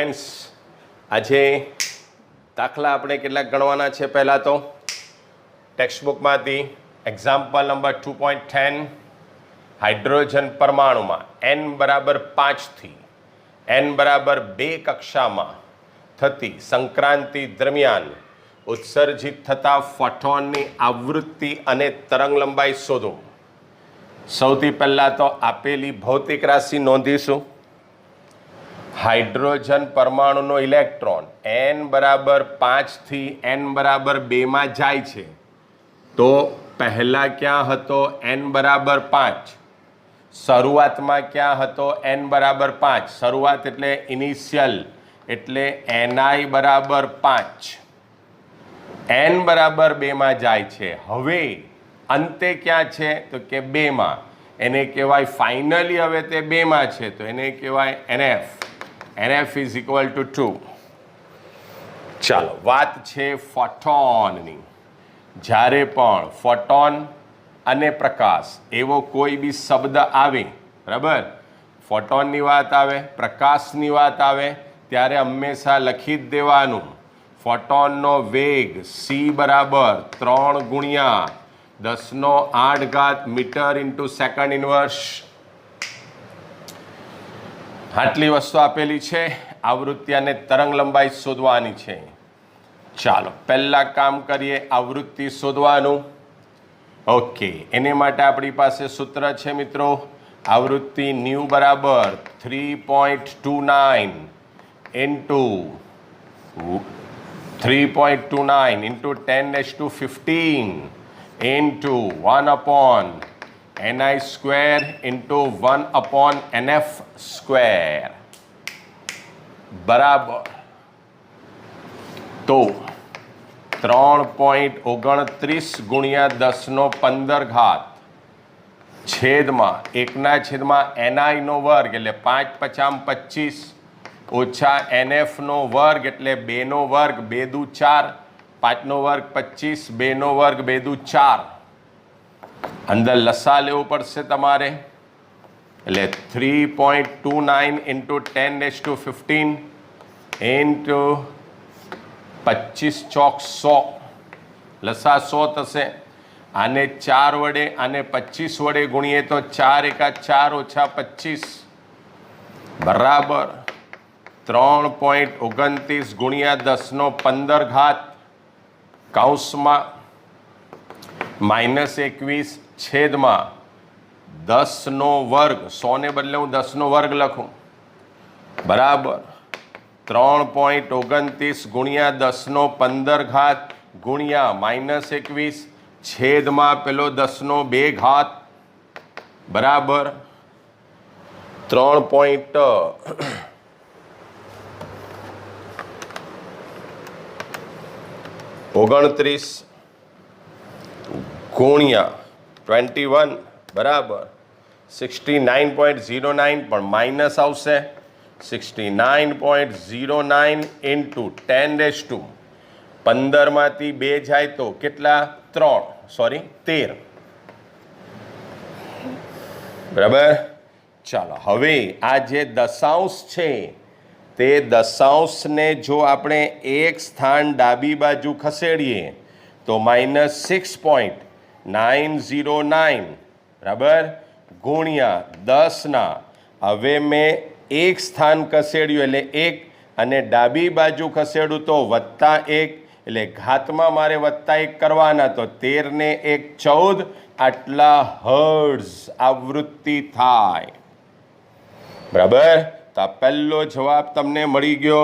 Friends, આજે દાખલા આપણે કેટલાક ગણવાના છે. પહેલાં તો ટેક્સ્ટબુકમાંથી એક્ઝામ્પલ નંબર 2.10 હાઇડ્રોજન પરમાણુમાં n બરાબર 5થી n બરાબર 2 કક્ષામાં થતી સંક્રાંતિ દરમિયાન ઉત્સર્જિત થતા ફોટોનની આવૃત્તિ અને તરંગ લંબાઈ શોધો. સૌથી પહેલાં તો આપેલી ભૌતિક રાશિ નોંધીશું. હાઇડ્રોજન પરમાણુનો ઇલેક્ટ્રોન n બરાબર 5થી n બરાબર 2માં જાય છે, તો પહેલાં ક્યાં હતો n બરાબર 5? શરૂઆતમાં ક્યાં હતો n બરાબર 5? શરૂઆત એટલે ઇનિશિયલ, એટલે ni બરાબર 5. n બરાબર 2માં જાય છે. હવે અંતે ક્યાં છે? તો કે 2માં. એને કહેવાય ફાઇનલી હવે તે 2માં છે, તો એને કહેવાય NF. NF is equal to 2. ચાલો, વાત છે ફોટોનની. જ્યારે પણ ફોટોન અને પ્રકાશ એવો કોઈ બી શબ્દ આવે, બરાબર, ફોટોનની વાત આવે, પ્રકાશની વાત આવે, ત્યારે હંમેશા લખી જ દેવાનું ફોટોનનો વેગ c બરાબર 3 ગુણ્યા 10⁸ મીટર ઇન્ટુ સેકન્ડ ઇન્વર્સ. આટલી વસ્તુ આપેલી છે. આવૃત્તિ અને તરંગ લંબાઈ શોધવાની છે. ચાલો પહેલાં કામ કરીએ, આવૃત્તિ શોધવાનું. ઓકે, એને માટે આપણી પાસે સૂત્ર છે મિત્રો. આવૃત્તિ ન્યૂ બરાબર 3.29 into 10⁻15 into 1/ni square into 1/nf square બરાબર. તો 3.29 ગુણ્યા 10⁻15 છેદમાં 1/ni નો વર્ગ એટલે 5 × 25 ઓછા NF નો વર્ગ એટલે 2 નો વર્ગ, 2 દુ 4, 5 નો વર્ગ 25, 2 નો વર્ગ 2 દુ 4. અંદર લસા લેવું પડશે તમારે, એટલે 3.29 ઇન્ટુ 10⁻15 ઇન્ટુ 25 ચોક 100, લસા 100 થશે. આને 4 વડે આને 25 વડે ગુણીએ તો 4 × 4 ઓછા 25 બરાબર 3.29 ગુણ્યા 10⁻15 કૌંસમાં -21 છેદમાં 10 નો વર્ગ, 100 ને બદલે હું 10 નો વર્ગ લખું, બરાબર 3.29 ગુણ્યા 10⁻15 ગુણ્યા -21 છેદમાં પેલો 10 નો 2 ઘાત બરાબર 3.29 ગુણ્યા 21 બરાબર 69.09, પણ માઇનસ આવશે. 69.09 ઇન્ટુ 10⁻15માંથી 2 જાય તો કેટલા? 13. બરાબર. ચાલો, હવે આ જે દશાંશ છે તે દશાંશને જો આપણે એક સ્થાન ડાબી બાજુ ખસેડીએ તો -6.909 બરાબર ગુણ્યા 10 હવે મેં એક સ્થાન ખસેડ્યું એટલે 1, અને ડાબી બાજુ ખસેડું તો +1, એટલે ઘાતમાં મારે +1 કરવાના, તો 13 ને 1 14, આટલા હર્ટ્ઝ આવૃત્તિ થાય. બરાબર. તો આ પહેલો જવાબ તમને મળી ગયો.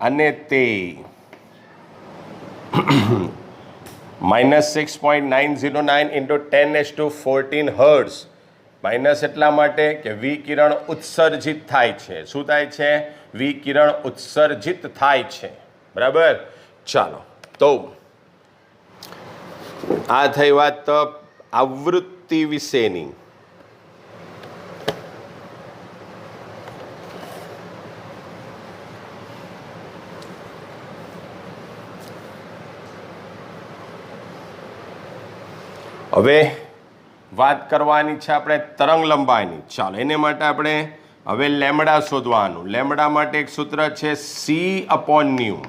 અને તે -6.909 ઇન્ટુ 10⁻14 હર્ટ્ઝ. માઇનસ એટલા માટે કે વિકિરણ ઉત્સર્જિત થાય છે. શું થાય છે? વિકિરણ ઉત્સર્જિત થાય છે. બરાબર. ચાલો, તો આ થઈ વાત આવૃત્તિ વિશેની. હવે વાત કરવાની છે આપણે તરંગ લંબાઈની. ચાલો, એને માટે આપણે હવે લેમડા શોધવાનું. લેમડા માટે એક સૂત્ર છે C/ન્યુ.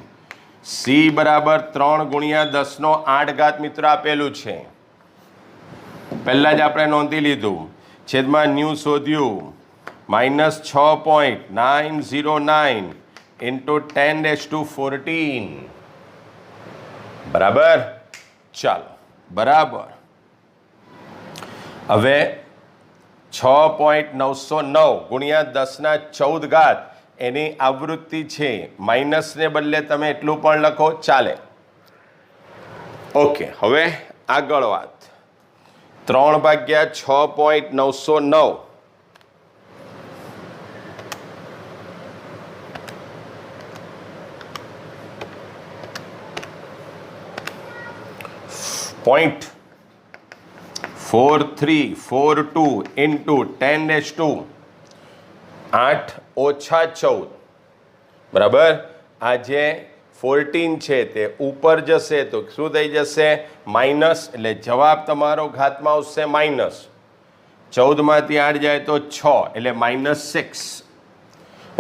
C બરાબર 3 ગુણ્યા 10⁸ મિત્રો આપેલું છે. પહેલાં જ આપણે નોંધી લીધું. છેદમાં ન્યુ શોધ્યું. -6.909 ઇન્ટુ 10⁻14. બરાબર. ચાલો બરાબર. હવે 6.909 ગુણ્યા 10⁻14 એની આવૃત્તિ છે. માઇનસને બદલે તમે એટલું પણ લખો ચાલે. ઓકે, હવે આગળ વાત. 3/6.909 0.4342 ઇન્ટુ 10⁸8-14. બરાબર. આ જે 14 છે તે ઉપર જશે તો શું થઈ જશે? માઇનસ. એટલે જવાબ તમારો ઘાતમાં આવશે માઇનસ. 14માંથી 8 જાય તો 6 એટલે -6.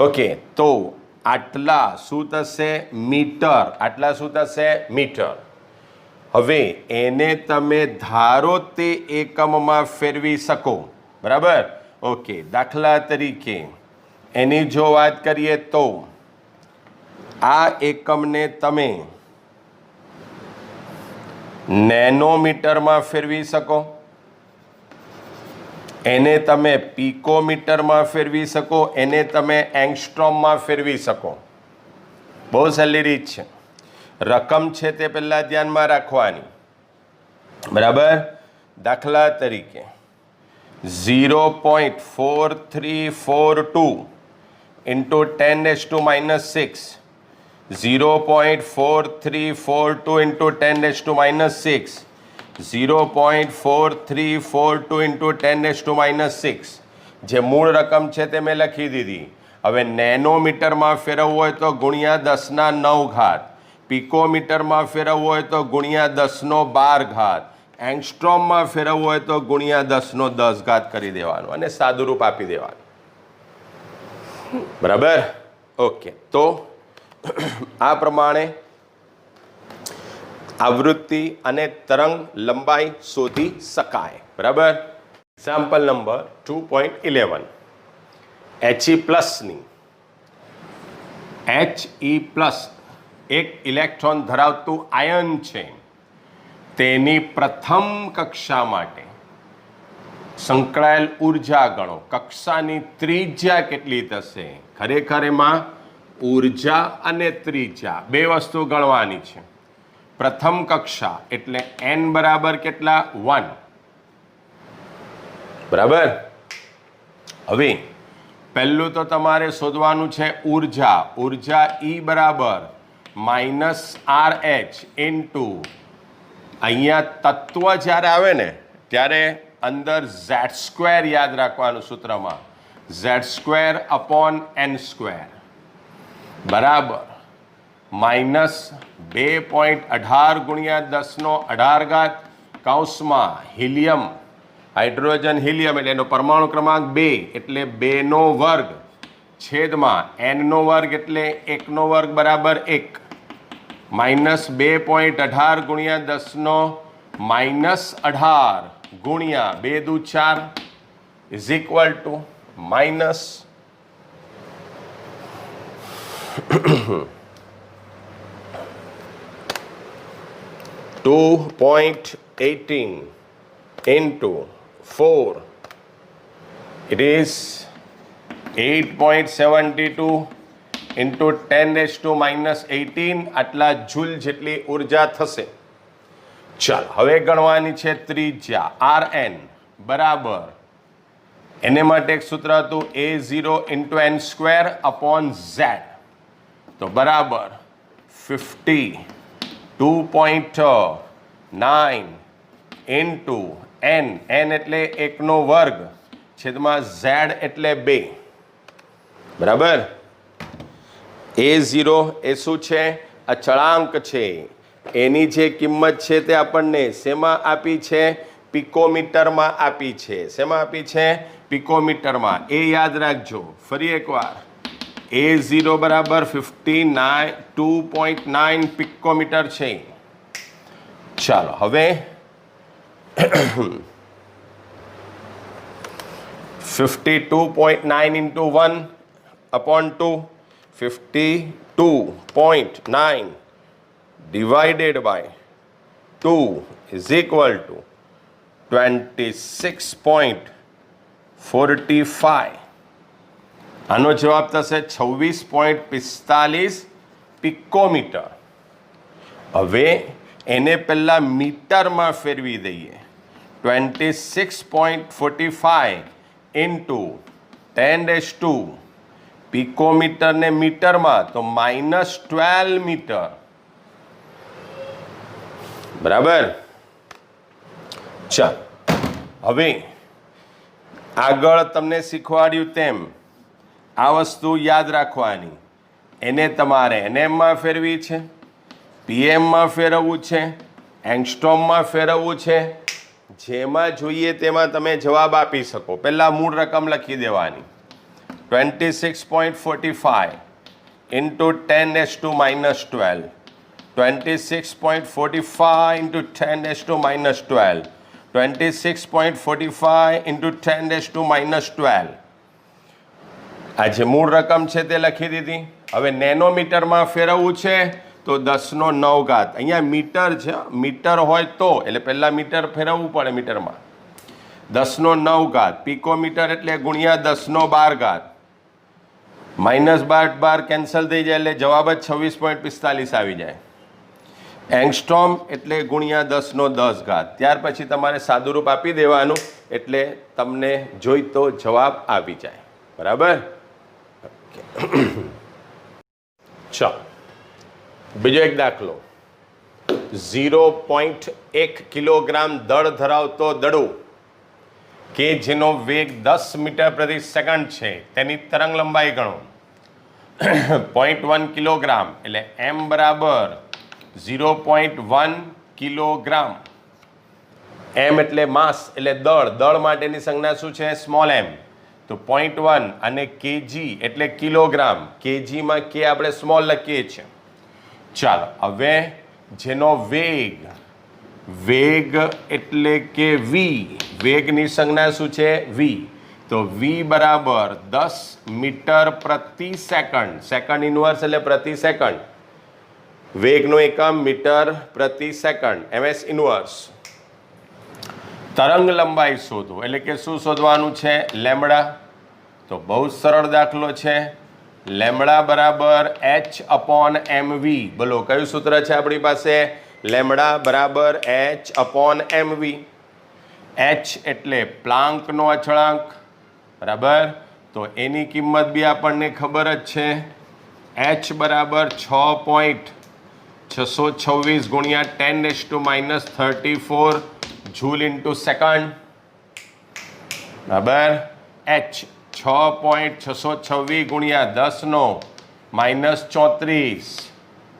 ઓકે, તો આટલા શું થશે? મીટર. આટલા શું થશે? મીટર. હવે એને તમે ધારો તે એકમમાં ફેરવી શકો. બરાબર. ઓકે, દાખલા તરીકે એની જો વાત કરીએ તો આ એકમને તમે નેનોમીટરમાં ફેરવી શકો, એને તમે પિકોમીટરમાં ફેરવી શકો, એને તમે એંગસ્ટ્રોમમાં ફેરવી શકો. બહુ સહેલી રીત છે. રકમ છે તે પહેલાં ધ્યાનમાં રાખવાની. બરાબર. દાખલા તરીકે 0.4342 ઇન્ટુ 10⁻6. 0.4342 ઇન્ટુ 10⁻6. 0.4342 ઇન્ટુ 10⁻6. જે મૂળ રકમ છે તે મેં લખી દીધી. હવે નેનોમીટરમાં ફેરવવું હોય તો ગુણ્યા 10⁹. પિકોમીટરમાં ફેરવવું હોય તો ગુણ્યા 10⁻12. એંગસ્ટ્રોમમાં ફેરવવું હોય તો ગુણ્યા 10⁻10 કરી દેવાનું અને સાદુરૂપ આપી દેવાનું. બરાબર. ઓકે, તો આ પ્રમાણે આવૃત્તિ અને તરંગ લંબાઈ શોધી શકાય. બરાબર. Example number 2.11. He+ની He+ એક ઇલેક્ટ્રોન ધરાવતું આયન છે. તેની પ્રથમ કક્ષા માટે સંકળાયેલ ઉર્જા ગણો. કક્ષાની ત્રિજ્યા કેટલી થશે? ખરેખર એમાં ઉર્જા અને ત્રિજ્યા બે વસ્તુ ગણવાની છે. પ્રથમ કક્ષા એટલે n બરાબર કેટલા? 1. બરાબર. હવે પહેલું તો તમારે શોધવાનું છે ઉર્જા. ઉર્જા E બરાબર -RH ઇન્ટુ અહીંયા તત્વ જ્યારે આવે ને ત્યારે અંદર Z² યાદ રાખવાનું સૂત્રમાં. Z²/n². બરાબર. -2.18 ગુણ્યા 10⁻18 કૌંસમાં હિલિયમ, હાઇડ્રોજન હિલિયમ એટલે એનો પરમાણુ ક્રમાંક 2 એટલે 2² છેદમાં n² એટલે 1² બરાબર 1. -2.18 ગુણ્યા 10⁻18 ગુણ્યા 2 દુ 4 is equal to minus 2.18 into 4. It is 8.72 into 10⁻18 આટલા જૂલ જેટલી ઉર્જા થશે. ચાલો હવે ગણવાની છે ત્રિજ્યા Rn બરાબર. એને માટે એક સૂત્ર હતું A0 into n²/z. તો બરાબર 52.9 ઇન્ટુ n. n એટલે 1² છેદમાં z એટલે 2. બરાબર. A0 એ શું છે? અચળાંક છે. એની જે કિંમત છે તે આપણને શેમાં આપી છે? પિકોમીટરમાં આપી છે. શેમાં આપી છે? પિકોમીટરમાં, એ યાદ રાખજો ફરી એકવાર, A0 બરાબર 2.9 પિકોમીટર છે. ચાલો હવે 52.9 into 1 upon 2, 52.9 divided by 2 is equal to 26.45. આનો જવાબ થશે 26.45 પિકોમીટર. હવે એને પહેલાં મીટરમાં ફેરવી દઈએ. 26.45 ઇન્ટુ 10⁻², પિકોમીટરને મીટરમાં તો -12 મીટર. બરાબર. ચાલ હવે આગળ તમને શીખવાડ્યું તેમ આ વસ્તુ યાદ રાખવાની. એને તમારે NMમાં ફેરવી છે, PMમાં ફેરવવું છે, એંગસ્ટ્રોમમાં ફેરવવું છે. જેમાં જોઈએ તેમાં તમે જવાબ આપી શકો. પહેલાં મૂળ રકમ લખી દેવાની. 26.45 ઇન્ટુ 10⁻², 26.45 ઇન્ટુ 10⁻², 26.45 ઇન્ટુ 10⁻². આ જે મૂળ રકમ છે તે લખી દીધી. હવે નેનોમીટરમાં ફેરવવું છે તો 10⁹. અહીંયા મીટર છે, મીટર હોય તો એટલે પહેલાં મીટર ફેરવવું પડે મીટરમાં. 10⁹. પિકોમીટર એટલે ગુણ્યા 10⁻12. -12 કેન્સલ થઈ જાય એટલે જવાબ જ 26.45 આવી જાય. એંગસ્ટ્રોમ એટલે ગુણ્યા 10⁻10. ત્યાર પછી તમારે સાદુરૂપ આપી દેવાનું એટલે તમને જોઈતો જવાબ આવી જાય. બરાબર. ચાલો બીજો એક દાખલો. 0.1 કિલોગ્રામ દળ ધરાવતો દડો કે જેનો વેગ 10 મીટર પ્રતિ સેકન્ડ છે તેની તરંગ લંબાઈ ગણો. 0.1 કિલોગ્રામ એટલે m બરાબર 0.1 કિલોગ્રામ. m એટલે માસ એટલે દળ. દળ માટેની સંજ્ઞા શું છે? Small m. તો 0.1 અને kg એટલે કિલોગ્રામ. kgમાં કે આપણે સ્મોલ લખીએ છીએ. ચાલો હવે જેનો વેગ એટલે કે v, વેગની સંજ્ઞા શું છે? v. તો v બરાબર 10 મીટર પ્રતિ સેકન્ડ. સેકન્ડ ઇન્વર્સ એટલે પ્રતિ સેકન્ડ. વેગનો એકમ મીટર પ્રતિ સેકન્ડ, ms ઇન્વર્સ. તરંગ લંબાઈ શોધો એટલે કે શું શોધવાનું છે? લેમ્બડા. તો બહુ સરળ દાખલો છે. લેમ્બડા બરાબર h/mv. બોલો કયું સૂત્ર છે આપણી પાસે? લેમ્બડા બરાબર h/mv. h એટલે પ્લાન્કનો અચળાંક. બરાબર. તો એની કિંમત બી આપણને ખબર જ છે. h બરાબર 6.626 ગુણ્યા 10⁻34 જૂલ ઇન્ટુ સેકન્ડ. બરાબર. h 6.626 ગુણ્યા 10⁻34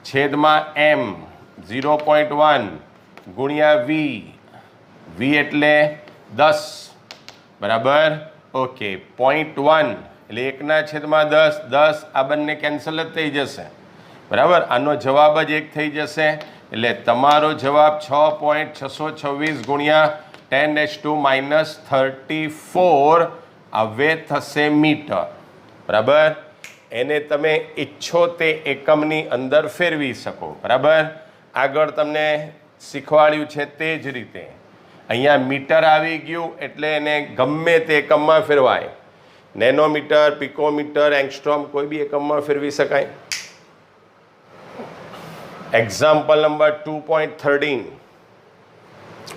છેદમાં m 0.1 ગુણ્યા v. v એટલે 10. બરાબર. ઓકે. 0.1 એટલે 1/10. 10 આ બંને કેન્સલ જ થઈ જશે. બરાબર. આનો જવાબ જ 1 થઈ જશે. એટલે તમારો જવાબ 6.626 ગુણ્યા 10⁻34 હવે થશે મીટર. બરાબર. એને તમે ઈચ્છો તે એકમની અંદર ફેરવી શકો. બરાબર. આગળ તમને શીખવાડ્યું છે તે જ રીતે અહીંયા મીટર આવી ગયું એટલે એને ગમે તે એકમમાં ફેરવાય. નેનોમીટર, પિકોમીટર, એંગસ્ટ્રોમ કોઈ બી એકમમાં ફેરવી શકાય. Example number 2.13.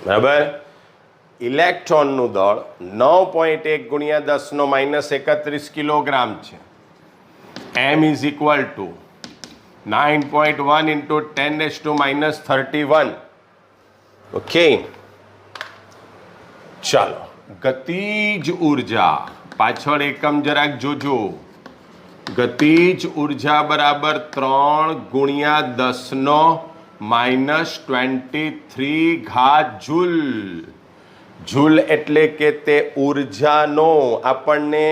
બરાબર. ઇલેક્ટ્રોનનું દળ 9.1 ગુણ્યા 10⁻31 કિલોગ્રામ છે. m is equal to 9.1 into 10⁻31. Okay. ચાલો ગતિજ ઉર્જા પાછળ એકમ જરાક જોજો. ગતિજ ઉર્જા બરાબર 3 ગુણ્યા 10⁻23 જૂલ. જૂલ એટલે કે તે ઉર્જાનો આપણને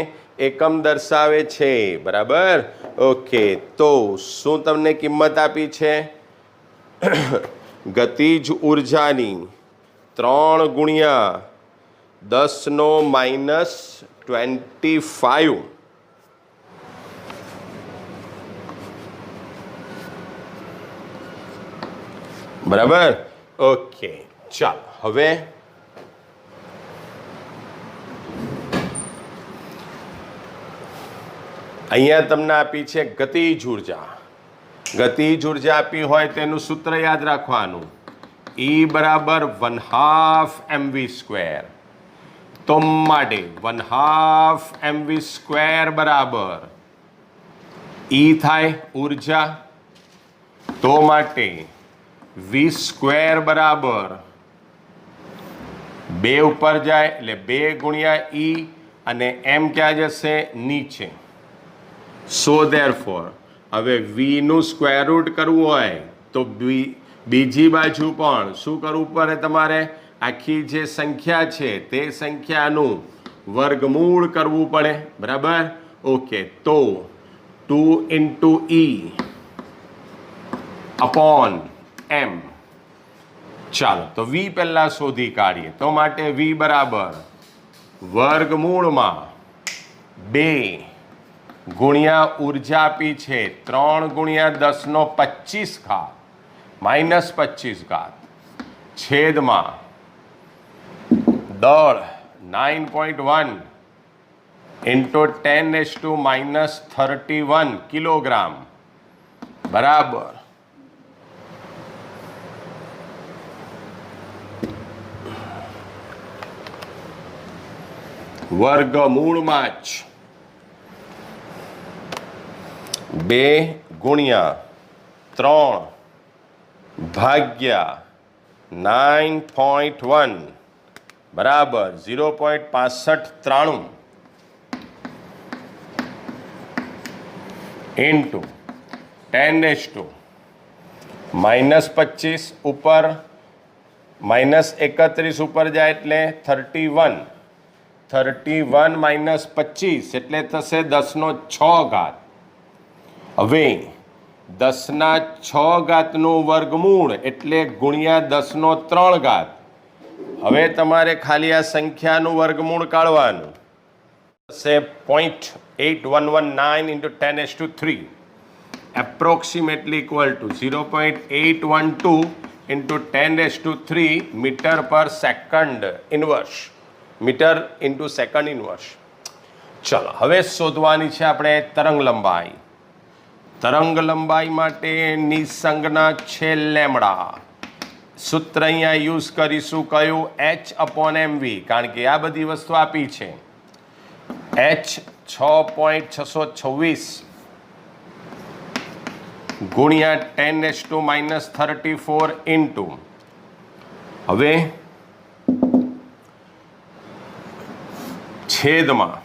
એકમ દર્શાવે છે, બરાબર. ઓકે, તો શું તમને કિંમત આપી છે? ગતિજ ઉર્જાની 3 ગુણ્યા 10⁻25, બરાબર. ઓકે, ચાલો હવે અહીંયા તમને આપી છે ગતિજ ઉર્જા. ગતિજ ઉર્જા આપી હોય તેનું સૂત્ર યાદ રાખવાનું, E બરાબર 1/2 mv². તો માટે 1/2 mv² બરાબર E થાય ઉર્જા. તો માટે v² બરાબર 2 ઉપર જાય એટલે 2 ગુણ્યા E અને m ક્યાં જશે? નીચે. સો ધેરફોર હવે v નું સ્ક્વેર રૂટ કરવું હોય તો બીજી બાજુ પણ શું કરવું પડે તમારે? આખી જે સંખ્યા છે તે સંખ્યાનું વર્ગમૂળ કરવું પડે, બરાબર. ઓકે, તો 2 × E અપોન m. ચાલો તો v પહેલા શોધી કાઢીએ. તો માટે v બરાબર વર્ગમૂળમાં 2 ગુણ્યા ઉર્જા આપી છે 3 ગુણ્યા 10⁻25 -25 છેદમાં દળ 9.1 × 10⁻31 કિલોગ્રામ બરાબર વર્ગમૂળમાં જ 2 ગુણ્યા 3 ભાગ્યા 9.1 બરાબર 0.6593 ઇન્ટુ 10⁻25 ઉપર -31 ઉપર જાય એટલે 31 -25 એટલે થશે 10⁻6. હવે 10⁻6 નું વર્ગમૂળ એટલે ગુણ્યા 10⁻3. હવે તમારે ખાલી આ સંખ્યાનું વર્ગમૂળ કાઢવાનું થશે 0.8119 × 10⁻3 approximately equal to 0.812 × 10⁻3 metre per second inverse, metre into second inverse. ચલો હવે શોધવાની છે આપણે તરંગ લંબાઈ. તરંગ લંબાઈ માટેની સંજ્ઞા છે લેમડા. સૂત્ર અહીંયા યુઝ કરીશું કયું? h/mv, કારણ કે આ બધી વસ્તુ આપી છે. h 6.626 ગુણ્યા 10⁻34 ઇન્ટુ હવે છેદમાં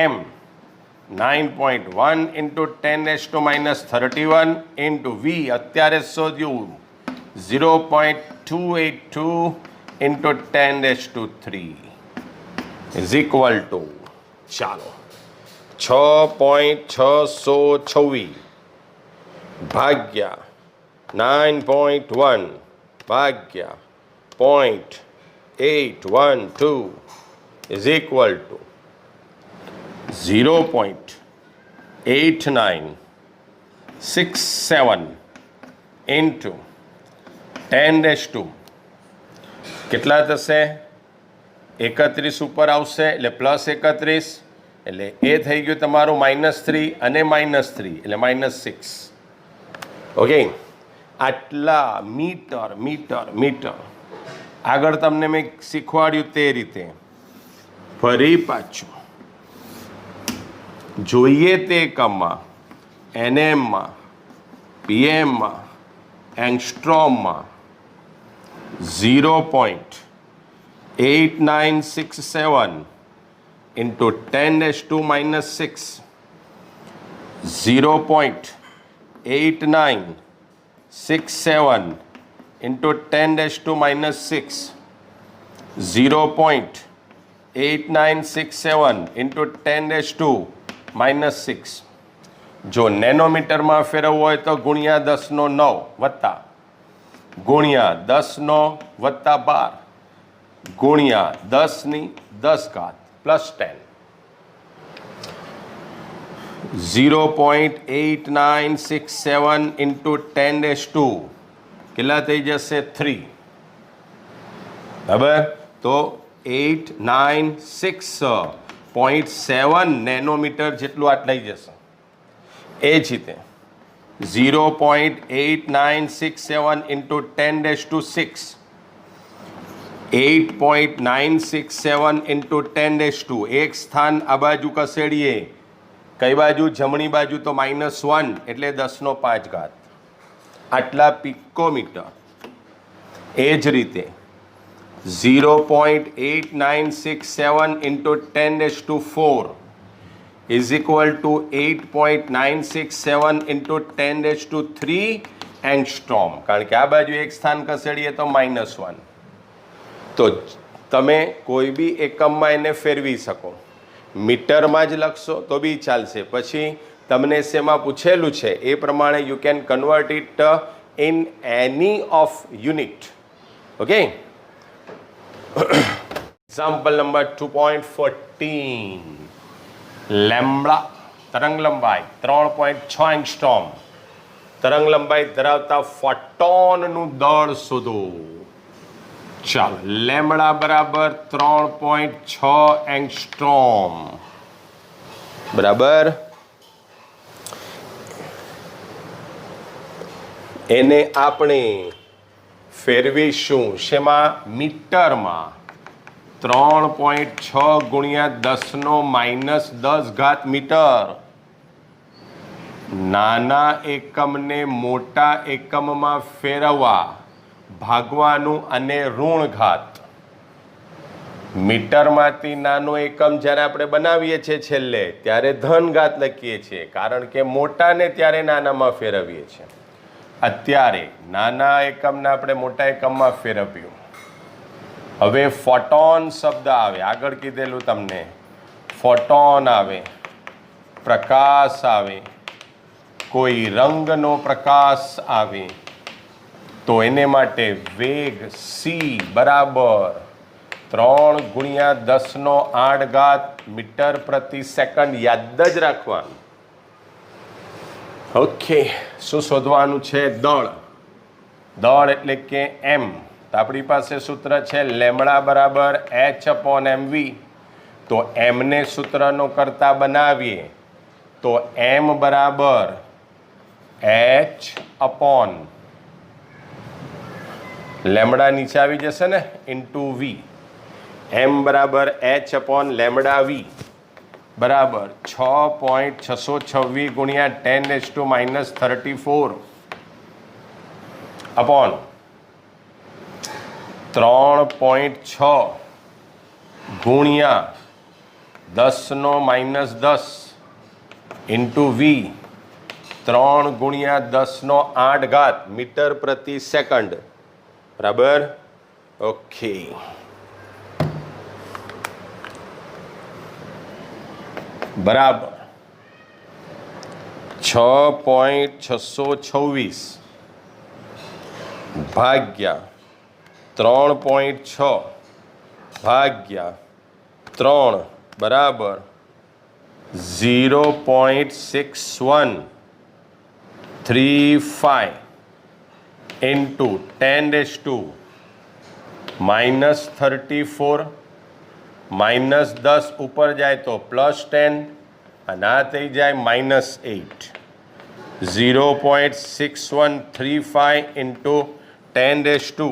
m 9.1 × 10⁻31 ઇન્ટુ v અત્યારે શોધ્યું 0.282 × 10⁻3 ઇઝ ઇક્વલ ટુ ચાલો 6.626 ભાગ્યા 9.1 ભાગ્યા 0.812 ઇઝ ઇક્વલ ટુ 0.8967 ઇન્ટુ 10⁻2 કેટલા થશે? 31 ઉપર આવશે એટલે +31 એટલે એ થઈ ગયું તમારું -3 અને -3 એટલે -6. ઓકે, આટલા મીટર મીટર મીટર આગળ તમને મેં શીખવાડ્યું તે રીતે ફરી પાછું જોઈએ તે એકમમાં, એનએમમાં, પીએમમાં, એંગસ્ટ્રોમમાં 0.8967 ઇન્ટુ 10⁻6 0.8967 ઇન્ટુ 10⁻6 0.8967 into 10⁻⁻6. જો નેનોમીટરમાં ફેરવવું હોય તો ગુણ્યા 10⁹ વત્તા ગુણ્યા 10⁻12 ગુણ્યા 10⁻10 પ્લસ 10. 0.8967 into 10⁻2 કેટલા થઈ જશે 3. બરાબર, તો 896.7 નેનોમીટર જેટલું આ લઈ જશે. એ જ રીતે 0.8967 into 10⁻6 8.967 into 10⁻2 એક સ્થાન આ બાજુ ખસેડીએ, કઈ બાજુ? જમણી બાજુ, તો -1 એટલે 10⁵. આટલા પિકોમીટર. એ જ રીતે 0.8967 into 10⁻4 is equal to 8.967 into 10⁻3 angstrom. કારણ કે આ બાજુ એક સ્થાન ખસેડીએ તો -1. તો તમે કોઈ બી એકમમાં એને ફેરવી શકો. મીટરમાં જ લખશો તો બી ચાલશે. પછી તમને શેમાં પૂછેલું છે એ પ્રમાણે you can convert it in any of unit. Okay, example number 2.14. Lambda તરંગ લંબાઈ 3.6 એંગસ્ટ્રોમ. તરંગ લંબાઈ ધરાવતા ફોટોનનું દળ શોધો. ચાલો, લેમ્બડા બરાબર 3.6 એંગસ્ટ્રોમ. બરાબર, એને આપણે ફેરવીશું શેમાં? મીટરમાં. 3.6 ગુણ્યા 10⁻10 મીટર. નાના એકમને મોટા એકમમાં ફેરવવા ભાગવાનું અને ઋણ ઘાત. મીટરમાંથી નાનો એકમ જ્યારે આપણે બનાવીએ છીએ છેલ્લે ત્યારે ધન ઘાત લખીએ છીએ, કારણ કે મોટાને ત્યારે નાનામાં ફેરવીએ છીએ. અત્યારે નાના એકમને આપણે મોટા એકમમાં ફેરવ્યું. હવે ફોટોન શબ્દ આવે, આગળ કીધેલું તમને, ફોટોન આવે, પ્રકાશ આવે, કોઈ રંગનો પ્રકાશ આવે, તો એને માટે વેગ c બરાબર 3 ગુણ્યા 10⁸ મીટર પ્રતિ સેકન્ડ. યાદ જ રાખવાનું. ઓકે, શું શોધવાનું છે? દળ. દળ એટલે કે m. તો આપણી પાસે સૂત્ર છે લેમ્બડા બરાબર h/mv. તો એમને સૂત્રનો કરતા બનાવીએ તો m બરાબર h અપોન લેમ્બડા નીચે આવી જશે ને, ઇન્ટુ વી. m બરાબર h અપોન લેમ્બડા વી બરાબર 6.626 ગુણ્યા 10⁻34 અપોન 3.6 ગુણ્યા 10⁻10 ઇન્ટુ વી 3 ગુણ્યા 10⁸ મીટર પ્રતિ સેકન્ડ. બરાબર, ઓકે. બરાબર 6.626 ભાગ્યા 3.6 ભાગ્યા 3 બરાબર 0.6135 ઇન્ટુ 10⁻34 -10 ઉપર જાય તો +10 અને આ થઈ જાય -8. 0.6135 into 10⁻10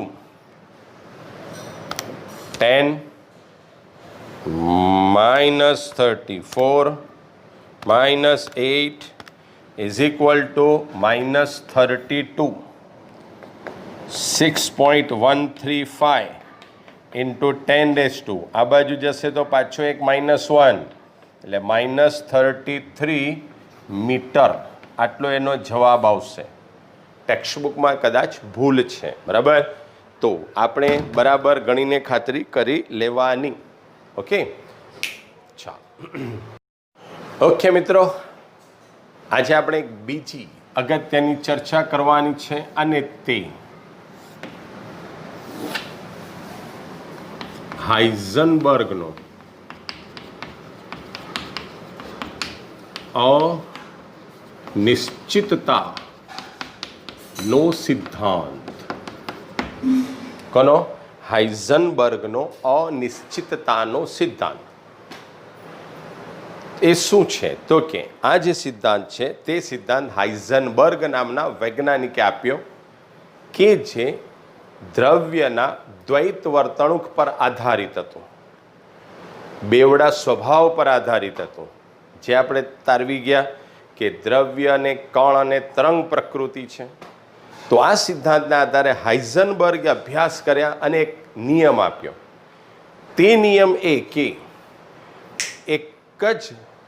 -34 -8 is equal to -32. 6.135 into 10⁻2 આ બાજુ જશે તો પાછો એક -1 એટલે -33 મીટર. આટલો એનો જવાબ આવશે. ટેક્સ્ટબુકમાં કદાચ ભૂલ છે. બરાબર, તો આપણે બરાબર ગણીને ખાતરી કરી લેવાની. ઓકે, ચાલો. ઓકે મિત્રો, આજે આપણે એક બીજી અગત્યની ચર્ચા કરવાની છે અને તે હાઇઝનબર્ગનો અનિશ્ચિતતાનો સિદ્ધાંત. કોનો? હાઇઝનબર્ગનો અનિશ્ચિતતાનો સિદ્ધાંત. એ શું છે તો કે આ જે સિદ્ધાંત છે તે સિદ્ધાંત હાઇઝનબર્ગ નામના વૈજ્ઞાનિકે આપ્યો કે જે દ્રવ્યના દ્વૈત વર્તણૂક પર આધારિત હતું, બેવડા સ્વભાવ પર આધારિત હતું. જે આપણે તારવી ગયા કે દ્રવ્ય અને કણ અને તરંગ પ્રકૃતિ છે. તો આ સિદ્ધાંતના આધારે હાઇઝનબર્ગે અભ્યાસ કર્યા અને એક નિયમ આપ્યો. તે નિયમ એ કે એક જ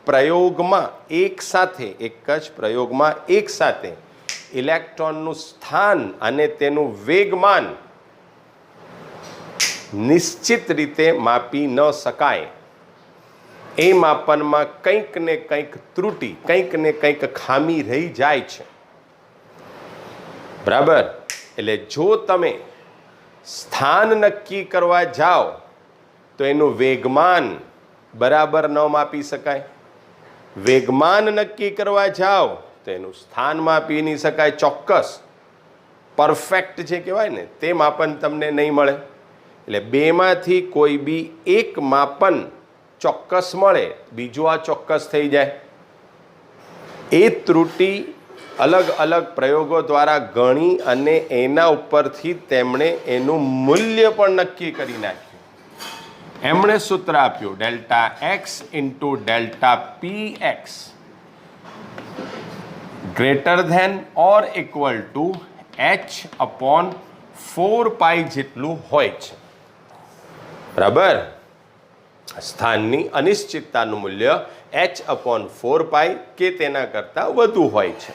પ્રયોગમાં એક સાથે ઇલેક્ટ્રોનનું સ્થાન અને તેનું વેગમાન નિશ્ચિત રીતે માપી ન શકાય. એ માપનમાં કંઈક ને કંઈક ત્રુટિ, કંઈક ને કંઈક ખામી રહી જાય છે. બરાબર? એટલે જો તમે સ્થાન નક્કી કરવા જાઓ તો એનું વેગમાન બરાબર ન માપી શકાય. વેગમાન નક્કી કરવા જાઓ તો એનું સ્થાન માપી નહીં શકાય. ચોક્કસ પરફેક્ટ જે કહેવાય ને તે માપન તમને નહીં મળે. એટલે બેમાંથી કોઈ બી એક માપન ચોક્કસ મળે, બીજું આ ચોક્કસ થઈ જાય. એ ત્રુટિ અલગ અલગ પ્રયોગો દ્વારા ગણી અને એના ઉપરથી તેમણે એનું મૂલ્ય પણ નક્કી કરી નાખ્યું. એમણે સૂત્ર આપ્યું delta x into delta P X greater than or equal to h/4π જેટલું હોય છે. બરાબર? સ્થાનની અનિશ્ચિતતાનું મૂલ્ય h/4π કે તેના કરતાં વધુ હોય છે.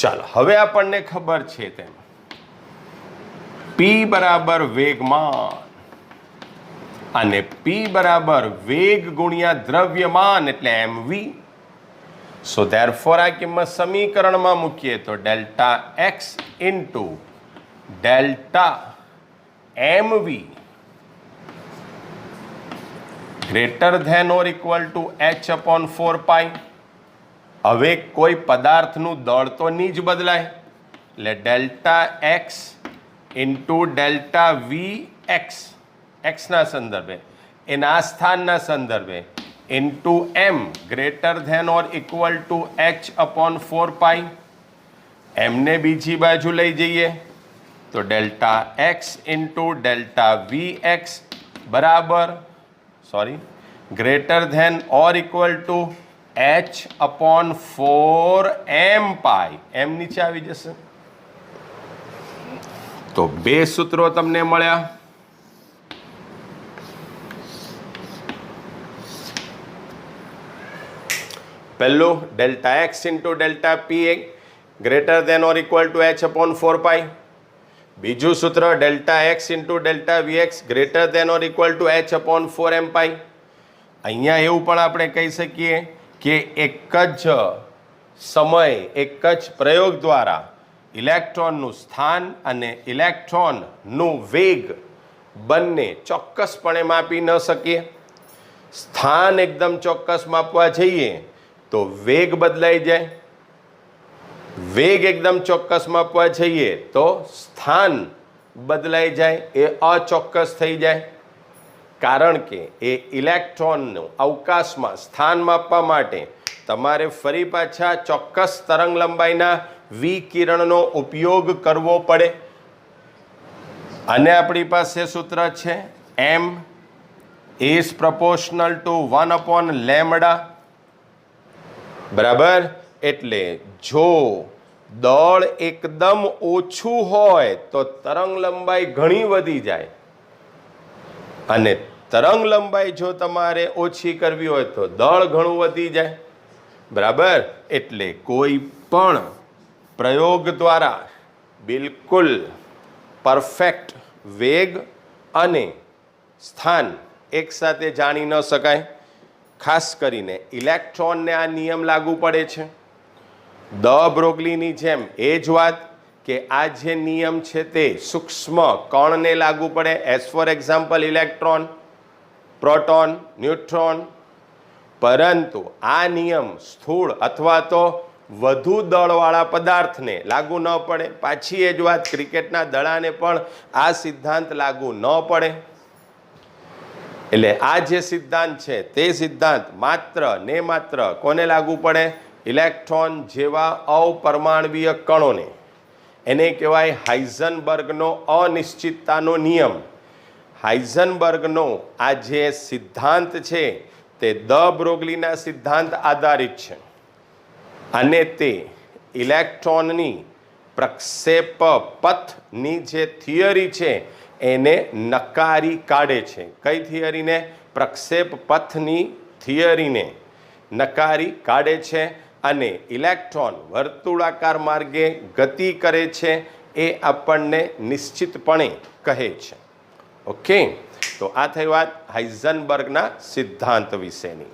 ચાલો, હવે આપણને ખબર છે તેમ P બરાબર વેગમાન અને P બરાબર વેગ ગુણ્યા દ્રવ્યમાન એટલે mv. સો ધેરફોર આ કિંમત સમીકરણમાં મૂકીએ તો delta x into delta mv greater than or equal to h/4π. હવે કોઈ પદાર્થનું દળ તો નહીં જ બદલાય, એટલે delta x into delta v x, એક્સના સંદર્ભે, એના સ્થાનના સંદર્ભે, into m greater than or equal to h/4π. એમને બીજી બાજુ લઈ જઈએ તો delta x into delta v x બરાબર greater than or equal to h/4m π. એમ નીચે આવી જશે. તો બે સૂત્રો તમને મળ્યા. પહેલું delta x into delta p greater than or equal to h/4π. બીજું સૂત્ર delta x into delta v X greater than or equal to h/4m π. અહીંયા એવું પણ આપણે કહી શકીએ કે એક જ સમયે એક જ પ્રયોગ દ્વારા ઇલેક્ટ્રોનનું સ્થાન અને ઇલેક્ટ્રોનનું વેગ બંને ચોક્કસપણે માપી ન શકીએ. સ્થાન એકદમ ચોક્કસ માપવા જઈએ તો વેગ બદલાઈ જાય, વેગ એકદમ ચોક્કસ માપવા જઈએ તો સ્થાન બદલાઈ જાય, એ અચોક્કસ થઈ જાય. કારણ કે એ ઇલેક્ટ્રોનનું અવકાશમાં સ્થાન માપવા માટે તમારે ફરી પાછા ચોક્કસ તરંગ લંબાઈના વિકિરણનો ઉપયોગ કરવો પડે. અને આપણી પાસે સૂત્ર છે m is proportional to 1/λ. બરાબર? એટલે જો દળ એકદમ ઓછું હોય તો તરંગ લંબાઈ ઘણી વધી જાય, અને તરંગ લંબાઈ જો તમારે ઓછી કરવી હોય તો દળ ઘણું વધી જાય. બરાબર? એટલે કોઈ પણ પ્રયોગ દ્વારા બિલકુલ પરફેક્ટ વેગ અને સ્થાન એકસાથે જાણી ન શકાય. ખાસ કરીને ઇલેક્ટ્રોનને આ નિયમ લાગુ પડે છે. દ બ્રોગલીની જેમ એ જ વાત કે આ જે નિયમ છે તે સૂક્ષ્મ કણને લાગુ પડે, as for example electron, proton, neutron. પરંતુ આ નિયમ સ્થૂળ અથવા તો વધુ દળવાળા પદાર્થને લાગુ ન પડે. પાછી એ જ વાત, ક્રિકેટના દડાને પણ આ સિદ્ધાંત લાગુ ન પડે. એટલે આ જે સિદ્ધાંત છે તે સિદ્ધાંત માત્ર ને માત્ર કોને લાગુ પડે? ઇલેક્ટ્રોન જેવા અપરમાણવીય કણોને. એને કહેવાય હાઇઝનબર્ગનો અનિશ્ચિતતાનો નિયમ. હાઇઝનબર્ગનો આ જે સિદ્ધાંત છે તે દ બ્રોગલીના સિદ્ધાંત આધારિત છે અને તે ઇલેક્ટ્રોનની પ્રક્ષેપ પથની જે થિયરી છે એને નકારી કાઢે છે. કઈ થિયરીને? પ્રક્ષેપ પથની થિયરીને નકારી કાઢે છે અને ઇલેક્ટ્રોન વર્તુળાકાર માર્ગે ગતિ કરે છે એ આપણને નિશ્ચિતપણે કહે છે. ઓકે, તો આ થઈ વાત હાઇઝનબર્ગના સિદ્ધાંત વિશેની.